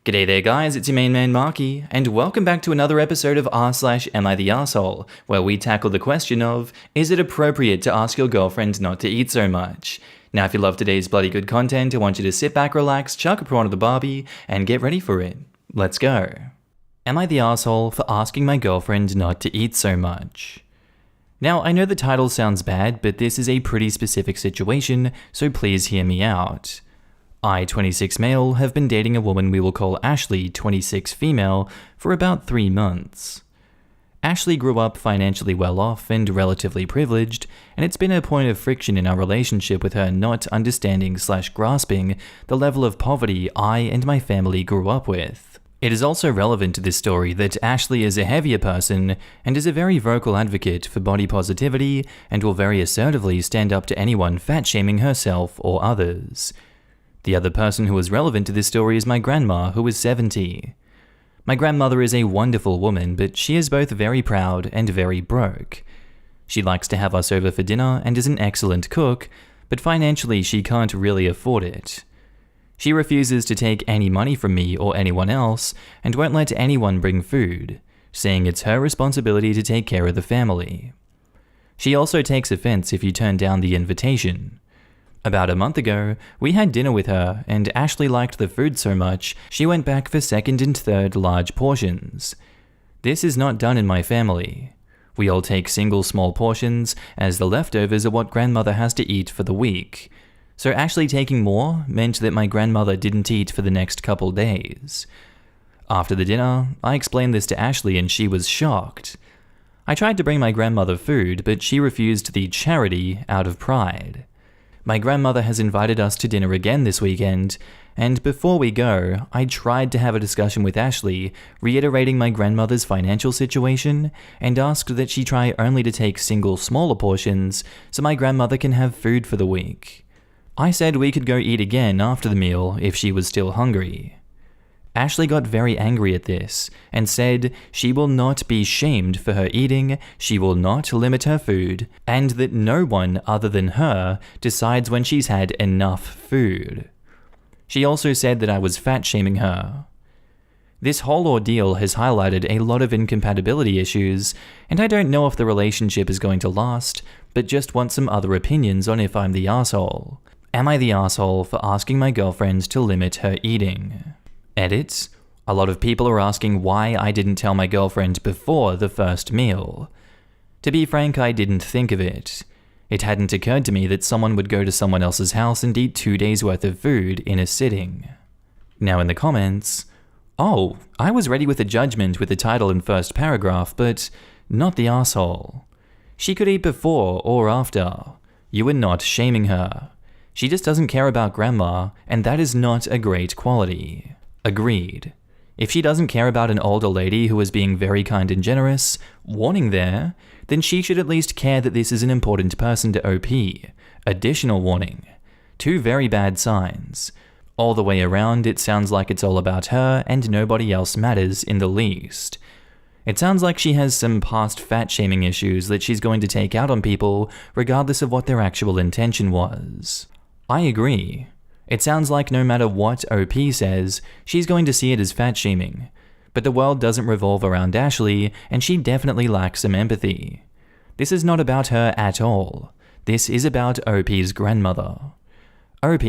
G'day there guys, it's your main man Markee, and welcome back to another episode of r/AmITheA, where we tackle the question of, is it appropriate to ask your girlfriend not to eat so much? Now if you love today's bloody good content, I want you to sit back, relax, chuck a prawn of the Barbie, and get ready for it. Let's go. Am I the asshole for asking my girlfriend not to eat so much? Now I know the title sounds bad, but this is a pretty specific situation, so please hear me out. I, 26 male, have been dating a woman we will call Ashley, 26 female, for about 3 months. Ashley grew up financially well off and relatively privileged, and it's been a point of friction in our relationship with her not understanding/grasping the level of poverty I and my family grew up with. It is also relevant to this story that Ashley is a heavier person and is a very vocal advocate for body positivity and will very assertively stand up to anyone fat-shaming herself or others. The other person who is relevant to this story is my grandma, who is 70. My grandmother is a wonderful woman, but she is both very proud and very broke. She likes to have us over for dinner and is an excellent cook, but financially she can't really afford it. She refuses to take any money from me or anyone else and won't let anyone bring food, saying it's her responsibility to take care of the family. She also takes offense if you turn down the invitation. About a month ago, we had dinner with her, and Ashley liked the food so much, she went back for second and third large portions. This is not done in my family. We all take single small portions, as the leftovers are what grandmother has to eat for the week. So Ashley taking more meant that my grandmother didn't eat for the next couple days. After the dinner, I explained this to Ashley and she was shocked. I tried to bring my grandmother food, but she refused the charity out of pride. My grandmother has invited us to dinner again this weekend, and before we go, I tried to have a discussion with Ashley, reiterating my grandmother's financial situation, and asked that she try only to take single smaller portions so my grandmother can have food for the week. I said we could go eat again after the meal if she was still hungry. Ashley got very angry at this and said she will not be shamed for her eating, she will not limit her food, and that no one other than her decides when she's had enough food. She also said that I was fat-shaming her. This whole ordeal has highlighted a lot of incompatibility issues, and I don't know if the relationship is going to last, but just want some other opinions on if I'm the asshole. Am I the asshole for asking my girlfriend to limit her eating? Edit. A lot of people are asking why I didn't tell my girlfriend before the first meal. To be frank, I didn't think of it. It hadn't occurred to me that someone would go to someone else's house and eat 2 days worth of food in a sitting. Now in the comments, oh, I was ready with a judgment with the title and first paragraph, but not the asshole. She could eat before or after. You were not shaming her. She just doesn't care about grandma, and that is not a great quality. Agreed. If she doesn't care about an older lady who is being very kind and generous, warning there, then she should at least care that this is an important person to OP. Additional warning. 2 very bad signs. All the way around, it sounds like it's all about her and nobody else matters in the least. It sounds like she has some past fat-shaming issues that she's going to take out on people regardless of what their actual intention was. I agree. It sounds like no matter what OP says, she's going to see it as fat-shaming. But the world doesn't revolve around Ashley, and she definitely lacks some empathy. This is not about her at all. This is about OP's grandmother. OP,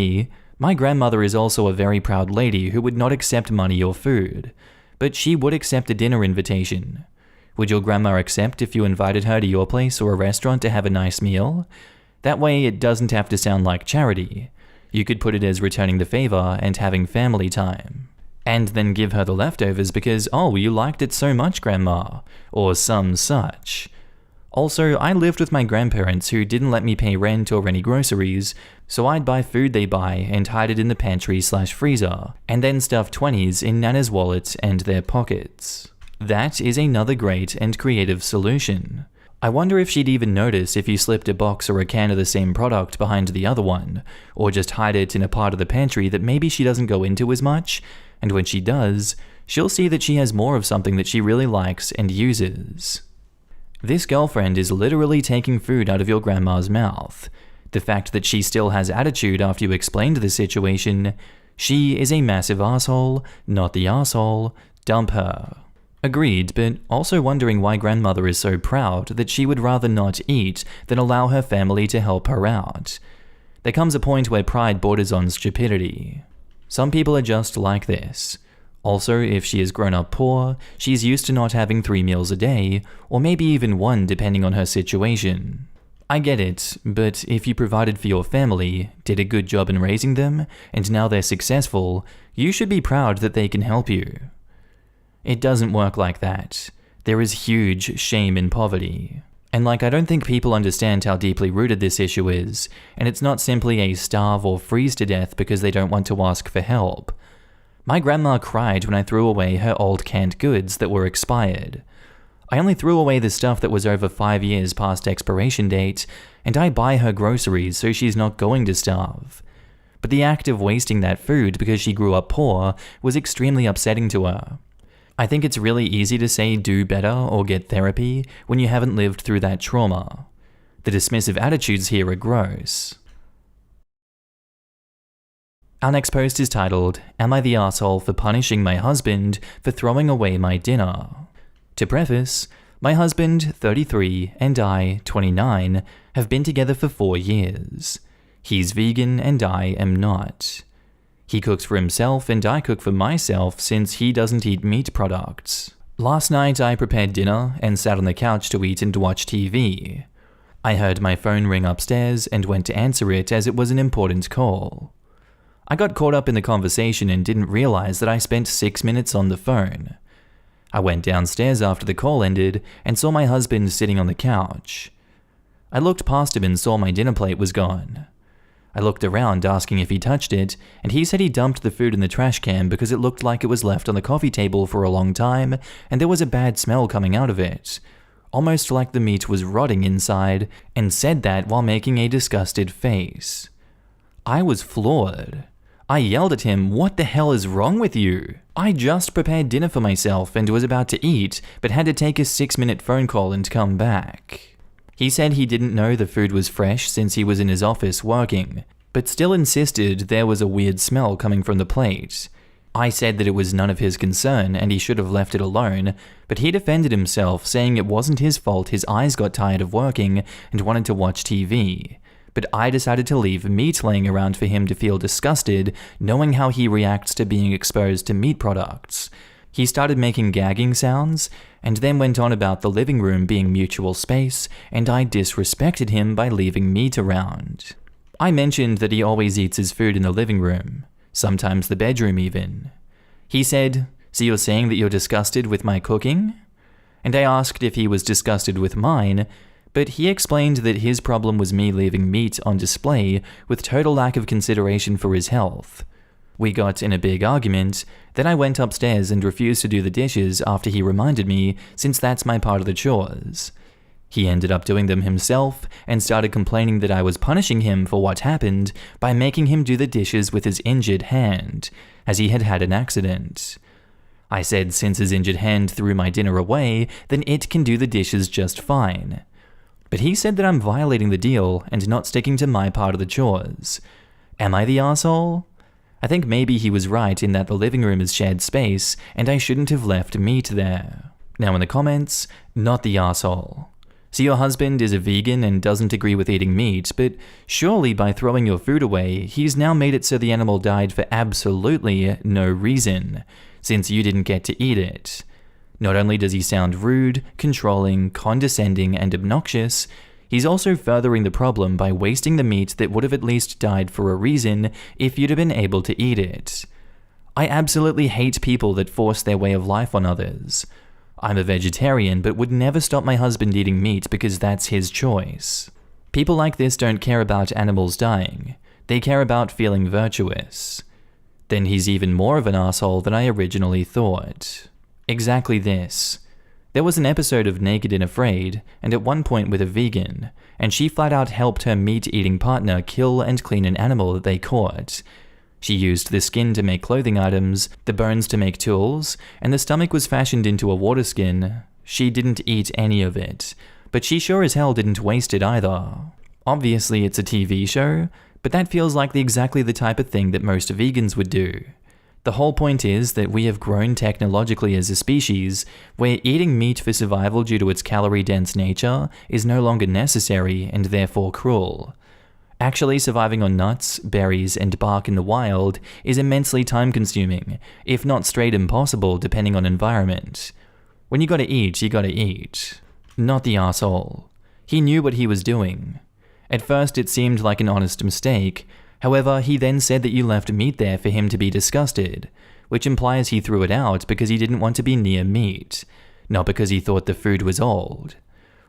my grandmother is also a very proud lady who would not accept money or food, but she would accept a dinner invitation. Would your grandma accept if you invited her to your place or a restaurant to have a nice meal? That way it doesn't have to sound like charity. You could put it as returning the favor and having family time. And then give her the leftovers because, oh, you liked it so much, grandma, or some such. Also, I lived with my grandparents who didn't let me pay rent or any groceries, so I'd buy food they buy and hide it in the pantry/freezer, and then stuff 20s in Nana's wallet and their pockets. That is another great and creative solution. I wonder if she'd even notice if you slipped a box or a can of the same product behind the other one, or just hide it in a part of the pantry that maybe she doesn't go into as much, and when she does, she'll see that she has more of something that she really likes and uses. This girlfriend is literally taking food out of your grandma's mouth. The fact that she still has attitude after you explained the situation She is a massive asshole, not the asshole, dump her. Agreed, but also wondering why grandmother is so proud that she would rather not eat than allow her family to help her out. There comes a point where pride borders on stupidity. Some people are just like this. Also, if she has grown up poor, she's used to not having 3 meals a day, or maybe even 1 depending on her situation. I get it, but if you provided for your family, did a good job in raising them, and now they're successful, you should be proud that they can help you. It doesn't work like that. There is huge shame in poverty. And I don't think people understand how deeply rooted this issue is, and it's not simply a starve or freeze to death because they don't want to ask for help. My grandma cried when I threw away her old canned goods that were expired. I only threw away the stuff that was over 5 years past expiration date, and I buy her groceries so she's not going to starve. But the act of wasting that food because she grew up poor was extremely upsetting to her. I think it's really easy to say do better or get therapy when you haven't lived through that trauma. The dismissive attitudes here are gross. Our next post is titled, "Am I the asshole for punishing my husband for throwing away my dinner?" To preface, my husband, 33, and I, 29, have been together for 4 years. He's vegan and I am not. He cooks for himself and I cook for myself since he doesn't eat meat products. Last night I prepared dinner and sat on the couch to eat and watch TV. I heard my phone ring upstairs and went to answer it as it was an important call. I got caught up in the conversation and didn't realize that I spent 6 minutes on the phone. I went downstairs after the call ended and saw my husband sitting on the couch. I looked past him and saw my dinner plate was gone. I looked around asking if he touched it, and he said he dumped the food in the trash can because it looked like it was left on the coffee table for a long time and there was a bad smell coming out of it, almost like the meat was rotting inside, and said that while making a disgusted face. I was floored. I yelled at him, "What the hell is wrong with you? I just prepared dinner for myself and was about to eat, but had to take a 6-minute phone call and come back." He said he didn't know the food was fresh since he was in his office working, but still insisted there was a weird smell coming from the plate. I said that it was none of his concern and he should have left it alone, but he defended himself, saying it wasn't his fault his eyes got tired of working and wanted to watch TV. But I decided to leave meat laying around for him to feel disgusted, knowing how he reacts to being exposed to meat products. He started making gagging sounds, and then went on about the living room being mutual space, and I disrespected him by leaving meat around. I mentioned that he always eats his food in the living room, sometimes the bedroom even. He said, "So you're saying that you're disgusted with my cooking?" And I asked if he was disgusted with mine, but he explained that his problem was me leaving meat on display with total lack of consideration for his health. We got in a big argument, then I went upstairs and refused to do the dishes after he reminded me, since that's my part of the chores. He ended up doing them himself and started complaining that I was punishing him for what happened by making him do the dishes with his injured hand, as he had had an accident. I said since his injured hand threw my dinner away, then it can do the dishes just fine. But he said that I'm violating the deal and not sticking to my part of the chores. Am I the asshole? I think maybe he was right in that the living room is shared space and I shouldn't have left meat there. Now in the comments, not the asshole. So your husband is a vegan and doesn't agree with eating meat, but surely by throwing your food away, he's now made it so the animal died for absolutely no reason, since you didn't get to eat it. Not only does he sound rude, controlling, condescending, and obnoxious, he's also furthering the problem by wasting the meat that would have at least died for a reason if you'd have been able to eat it. I absolutely hate people that force their way of life on others. I'm a vegetarian but would never stop my husband eating meat because that's his choice. People like this don't care about animals dying. They care about feeling virtuous. Then he's even more of an asshole than I originally thought. Exactly this. There was an episode of Naked and Afraid, and at one point with a vegan, and she flat out helped her meat-eating partner kill and clean an animal that they caught. She used the skin to make clothing items, the bones to make tools, and the stomach was fashioned into a water skin. She didn't eat any of it, but she sure as hell didn't waste it either. Obviously it's a TV show, But that feels like exactly the type of thing that most vegans would do. The whole point is that we have grown technologically as a species, where eating meat for survival due to its calorie-dense nature is no longer necessary and therefore cruel. Actually surviving on nuts, berries, and bark in the wild is immensely time-consuming, if not straight impossible depending on environment. When you gotta eat, you gotta eat. Not the asshole. He knew what he was doing. At first it seemed like an honest mistake. However, he then said that you left meat there for him to be disgusted, which implies he threw it out because he didn't want to be near meat, not because he thought the food was old.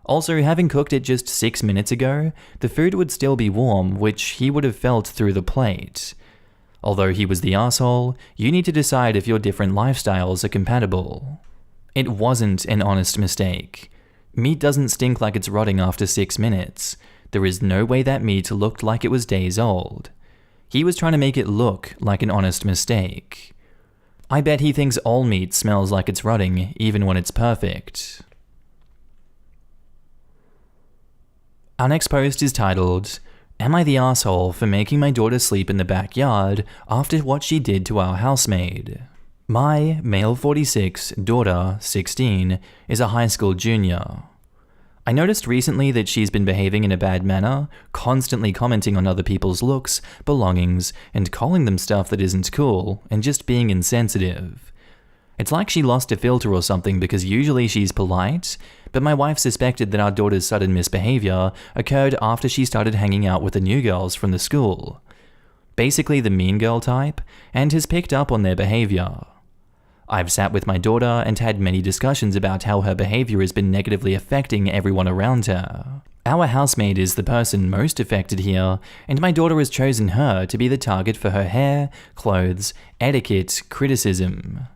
Also, having cooked it just 6 minutes ago, the food would still be warm, which he would have felt through the plate. Although he was the asshole, you need to decide if your different lifestyles are compatible. It wasn't an honest mistake. Meat doesn't stink like it's rotting after 6 minutes. There is no way that meat looked like it was days old. He was trying to make it look like an honest mistake. I bet he thinks all meat smells like it's rotting, even when it's perfect. Our next post is titled, "Am I the asshole for making my daughter sleep in the backyard after what she did to our housemaid?" My, male 46, daughter, 16, is a high school junior. I noticed recently that she's been behaving in a bad manner, constantly commenting on other people's looks, belongings, and calling them stuff that isn't cool, and just being insensitive. It's like she lost a filter or something because usually she's polite, but my wife suspected that our daughter's sudden misbehavior occurred after she started hanging out with the new girls from the school. Basically the mean girl type, and has picked up on their behavior. I've sat with my daughter and had many discussions about how her behavior has been negatively affecting everyone around her. Our housemaid is the person most affected here, and my daughter has chosen her to be the target for her hair, clothes, etiquette, criticism.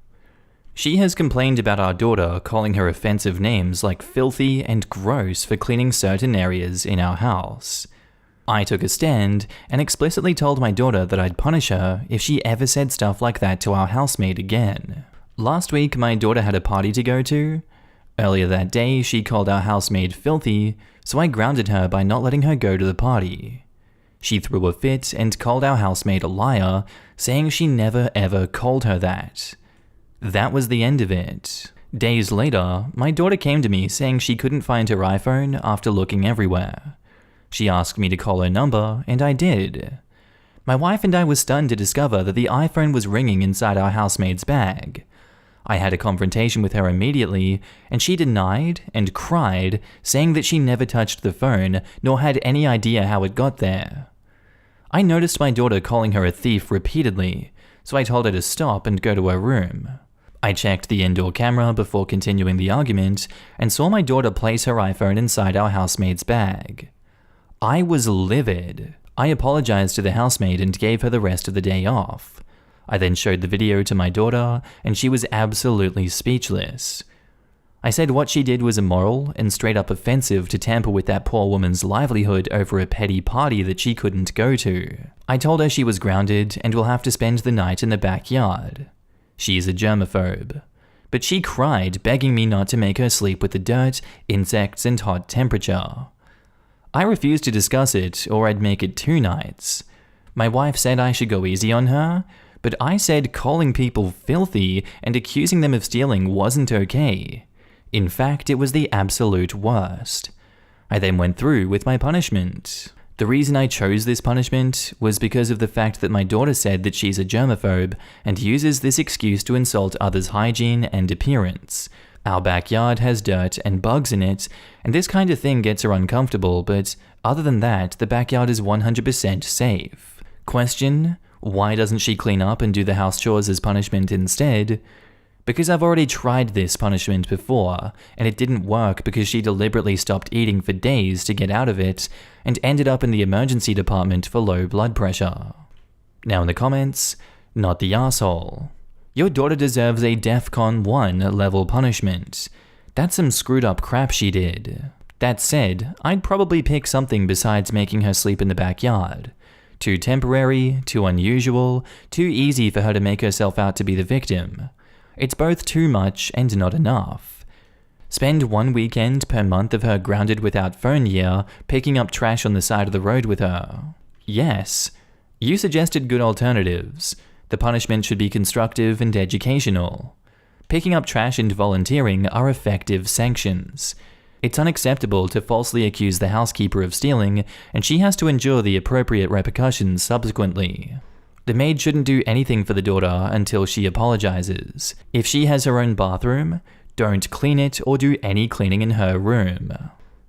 She has complained about our daughter, calling her offensive names like filthy and gross for cleaning certain areas in our house. I took a stand and explicitly told my daughter that I'd punish her if she ever said stuff like that to our housemaid again. Last week, my daughter had a party to go to. Earlier that day, she called our housemaid filthy, so I grounded her by not letting her go to the party. She threw a fit and called our housemaid a liar, saying she never ever called her that. That was the end of it. Days later, my daughter came to me saying she couldn't find her iPhone after looking everywhere. She asked me to call her number, and I did. My wife and I were stunned to discover that the iPhone was ringing inside our housemaid's bag. I had a confrontation with her immediately, and she denied and cried, saying that she never touched the phone, nor had any idea how it got there. I noticed my daughter calling her a thief repeatedly, so I told her to stop and go to her room. I checked the indoor camera before continuing the argument, and saw my daughter place her iPhone inside our housemaid's bag. I was livid. I apologized to the housemaid and gave her the rest of the day off. I then showed the video to my daughter, and she was absolutely speechless. I said what she did was immoral and straight up offensive to tamper with that poor woman's livelihood over a petty party that she couldn't go to. I told her she was grounded and will have to spend the night in the backyard. She's a germaphobe. But she cried, begging me not to make her sleep with the dirt, insects, and hot temperature. I refused to discuss it, or I'd make it 2 nights. My wife said I should go easy on her, but I said calling people filthy and accusing them of stealing wasn't okay. In fact, it was the absolute worst. I then went through with my punishment. The reason I chose this punishment was because of the fact that my daughter said that she's a germaphobe and uses this excuse to insult others' hygiene and appearance. Our backyard has dirt and bugs in it, and this kind of thing gets her uncomfortable, but other than that, the backyard is 100% safe. Question: why doesn't she clean up and do the house chores as punishment instead? Because I've already tried this punishment before, and it didn't work because she deliberately stopped eating for days to get out of it, and ended up in the emergency department for low blood pressure. Now in the comments, not the asshole. Your daughter deserves a DEFCON 1 level punishment. That's some screwed up crap she did. That said, I'd probably pick something besides making her sleep in the backyard. Too temporary, too unusual, too easy for her to make herself out to be the victim. It's both too much and not enough. Spend 1 weekend per month of her grounded without phone year, picking up trash on the side of the road with her. yes. You suggested good alternatives. The punishment should be constructive and educational. Picking up trash and volunteering are effective sanctions. It's unacceptable to falsely accuse the housekeeper of stealing, and she has to endure the appropriate repercussions subsequently. The maid shouldn't do anything for the daughter until she apologizes. If she has her own bathroom, don't clean it or do any cleaning in her room.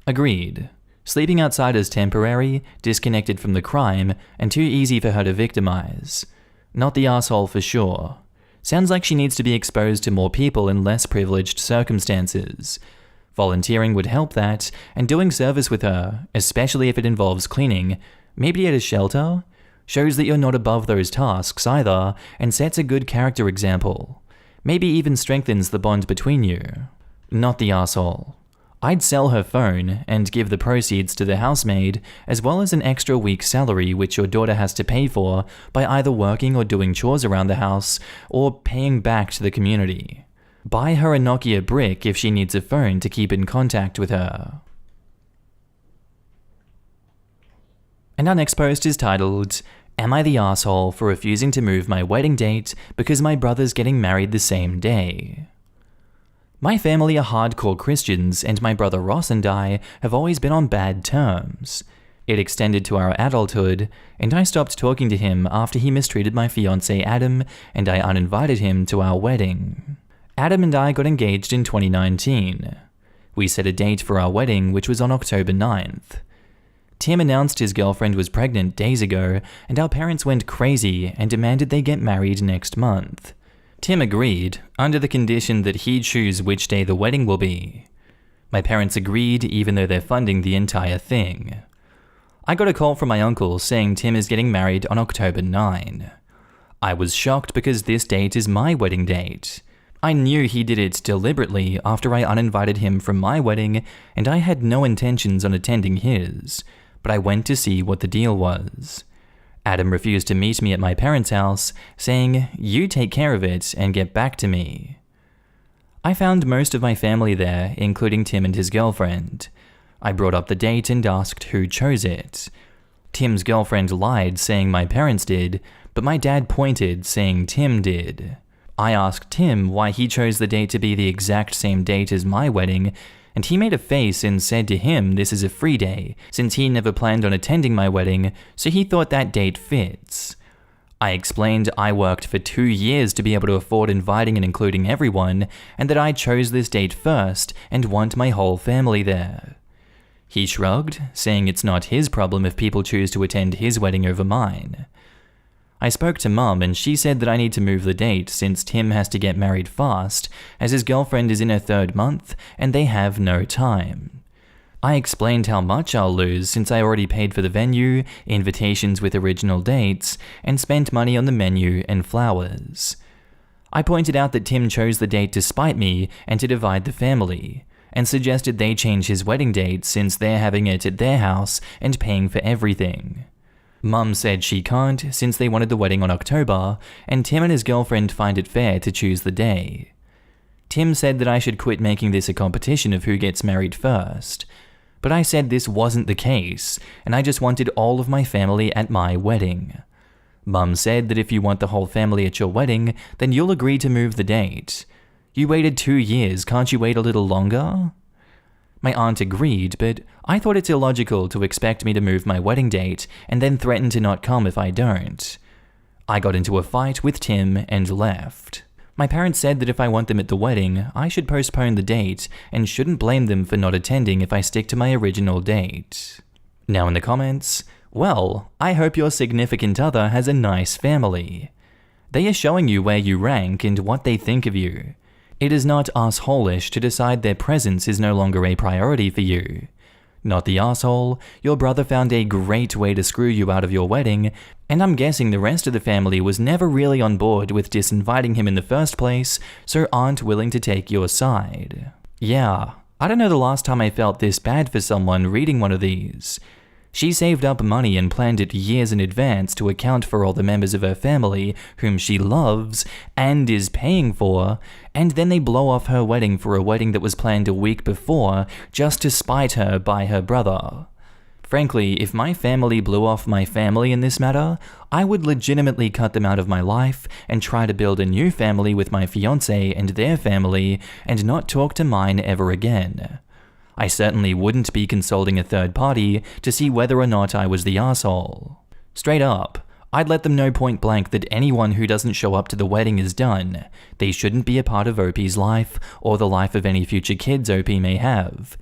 Agreed. Sleeping outside is temporary, disconnected from the crime, and too easy for her to victimize. Not the asshole for sure. Sounds like she needs to be exposed to more people in less privileged circumstances. Volunteering would help that, and doing service with her, especially if it involves cleaning, maybe at a shelter, shows that you're not above those tasks either, and sets a good character example. Maybe even strengthens the bond between you. Not the asshole. I'd sell her phone and give the proceeds to the housemaid, as well as an extra week's salary which your daughter has to pay for by either working or doing chores around the house, or paying back to the community. Buy her a Nokia brick if she needs a phone to keep in contact with her. And our next post is titled, Am I the asshole for refusing to move my wedding date because my brother's getting married the same day? My family are hardcore Christians, and my brother Ross and I have always been on bad terms. It extended to our adulthood, and I stopped talking to him after he mistreated my fiancé Adam, and I uninvited him to our wedding. Adam and I got engaged in 2019. We set a date for our wedding, which was on October 9th. Tim announced his girlfriend was pregnant days ago, and our parents went crazy and demanded they get married next month. Tim agreed, under the condition that he'd choose which day the wedding will be. My parents agreed even though they're funding the entire thing. I got a call from my uncle saying Tim is getting married on October 9. I was shocked because this date is my wedding date. I knew he did it deliberately after I uninvited him from my wedding, and I had no intentions on attending his, but I went to see what the deal was. Adam refused to meet me at my parents' house, saying, "You take care of it and get back to me." I found most of my family there, including Tim and his girlfriend. I brought up the date and asked who chose it. Tim's girlfriend lied, saying my parents did, but my dad pointed, saying Tim did. I asked Tim why he chose the date to be the exact same date as my wedding, and he made a face and said to him this is a free day, since he never planned on attending my wedding, so he thought that date fits. I explained I worked for 2 years to be able to afford inviting and including everyone, and that I chose this date first and want my whole family there. He shrugged, saying it's not his problem if people choose to attend his wedding over mine. I spoke to Mum, and she said that I need to move the date since Tim has to get married fast, as his girlfriend is in her 3rd month and they have no time. I explained how much I'll lose since I already paid for the venue, invitations with original dates, and spent money on the menu and flowers. I pointed out that Tim chose the date to spite me and to divide the family, and suggested they change his wedding date since they're having it at their house and paying for everything. Mum said she can't since they wanted the wedding on October, and Tim and his girlfriend find it fair to choose the day. Tim said that I should quit making this a competition of who gets married first, but I said this wasn't the case, and I just wanted all of my family at my wedding. Mum said that if you want the whole family at your wedding, then you'll agree to move the date. You waited 2 years, can't you wait a little longer? My aunt agreed, but I thought it's illogical to expect me to move my wedding date and then threaten to not come if I don't. I got into a fight with Tim and left. My parents said that if I want them at the wedding, I should postpone the date and shouldn't blame them for not attending if I stick to my original date. Now in the comments, well, I hope your significant other has a nice family. They are showing you where you rank and what they think of you. It is not asshole-ish to decide their presence is no longer a priority for you. Not the asshole, your brother found a great way to screw you out of your wedding, and I'm guessing the rest of the family was never really on board with disinviting him in the first place, so aren't willing to take your side. Yeah, I don't know the last time I felt this bad for someone reading one of these. She saved up money and planned it years in advance to account for all the members of her family whom she loves and is paying for, and then they blow off her wedding for a wedding that was planned a week before just to spite her by her brother. Frankly, if my family blew off my family in this matter, I would legitimately cut them out of my life and try to build a new family with my fiancé and their family and not talk to mine ever again. I certainly wouldn't be consulting a third party to see whether or not I was the arsehole. Straight up, I'd let them know point blank that anyone who doesn't show up to the wedding is done. They shouldn't be a part of OP's life or the life of any future kids OP may have.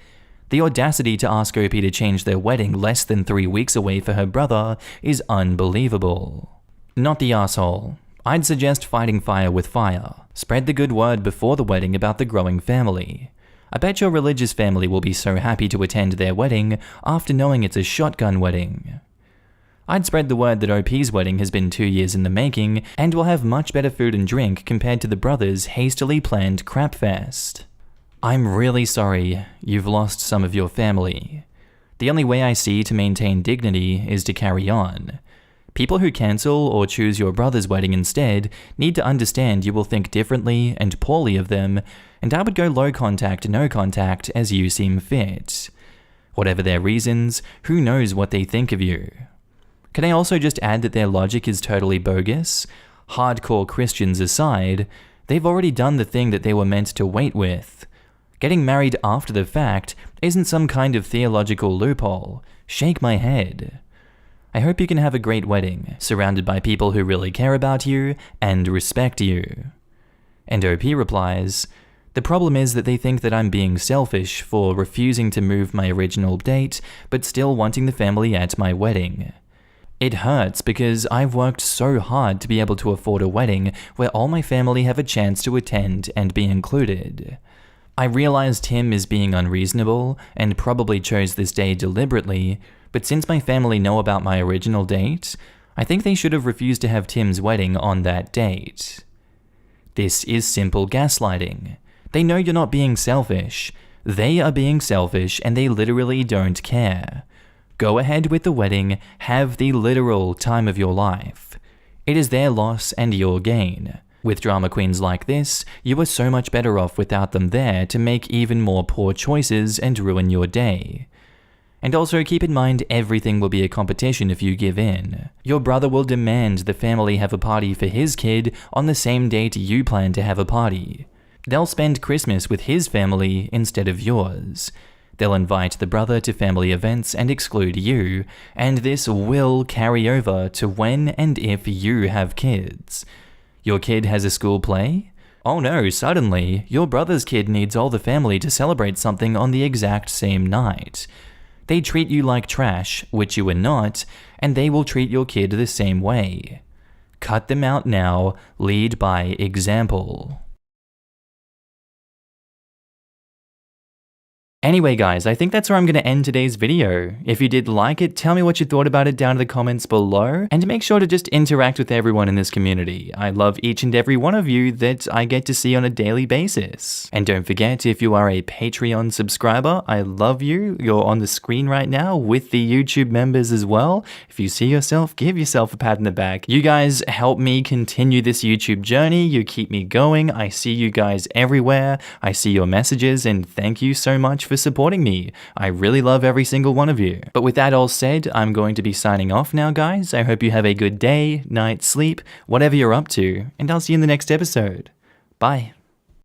The audacity to ask OP to change their wedding less than 3 weeks away for her brother is unbelievable. Not the asshole. I'd suggest fighting fire with fire. Spread the good word before the wedding about the growing family. I bet your religious family will be so happy to attend their wedding after knowing it's a shotgun wedding. I'd spread the word that OP's wedding has been 2 years in the making and will have much better food and drink compared to the brothers' hastily planned crap fest. I'm really sorry you've lost some of your family. The only way I see to maintain dignity is to carry on. People who cancel or choose your brother's wedding instead need to understand you will think differently and poorly of them, and I would go low contact, no contact as you seem fit. Whatever their reasons, who knows what they think of you. Can I also just add that their logic is totally bogus? Hardcore Christians aside, they've already done the thing that they were meant to wait with. Getting married after the fact isn't some kind of theological loophole. Shake my head. I hope you can have a great wedding, surrounded by people who really care about you and respect you. And OP replies, the problem is that they think that I'm being selfish for refusing to move my original date, but still wanting the family at my wedding. It hurts because I've worked so hard to be able to afford a wedding where all my family have a chance to attend and be included. I realize Tim is being unreasonable and probably chose this day deliberately, but since my family know about my original date, I think they should have refused to have Tim's wedding on that date. This is simple gaslighting. They know you're not being selfish. They are being selfish and they literally don't care. Go ahead with the wedding, have the literal time of your life. It is their loss and your gain. With drama queens like this, you are so much better off without them there to make even more poor choices and ruin your day. And also keep in mind everything will be a competition if you give in. Your brother will demand the family have a party for his kid on the same date you plan to have a party. They'll spend Christmas with his family instead of yours. They'll invite the brother to family events and exclude you, and this will carry over to when and if you have kids. Your kid has a school play? Oh no, suddenly, your brother's kid needs all the family to celebrate something on the exact same night. They treat you like trash, which you are not, and they will treat your kid the same way. Cut them out now, lead by example. Anyway guys, I think that's where I'm going to end today's video. If you did like it, tell me what you thought about it down in the comments below, and make sure to just interact with everyone in this community. I love each and every one of you that I get to see on a daily basis. And don't forget, if you are a Patreon subscriber, I love you. You're on the screen right now with the YouTube members as well. If you see yourself, give yourself a pat in the back. You guys help me continue this YouTube journey. You keep me going. I see you guys everywhere. I see your messages, and thank you so much for supporting me. I really love every single one of you. But with that all said, I'm going to be signing off now, guys. I hope you have a good day, night, sleep, whatever you're up to, and I'll see you in the next episode. Bye.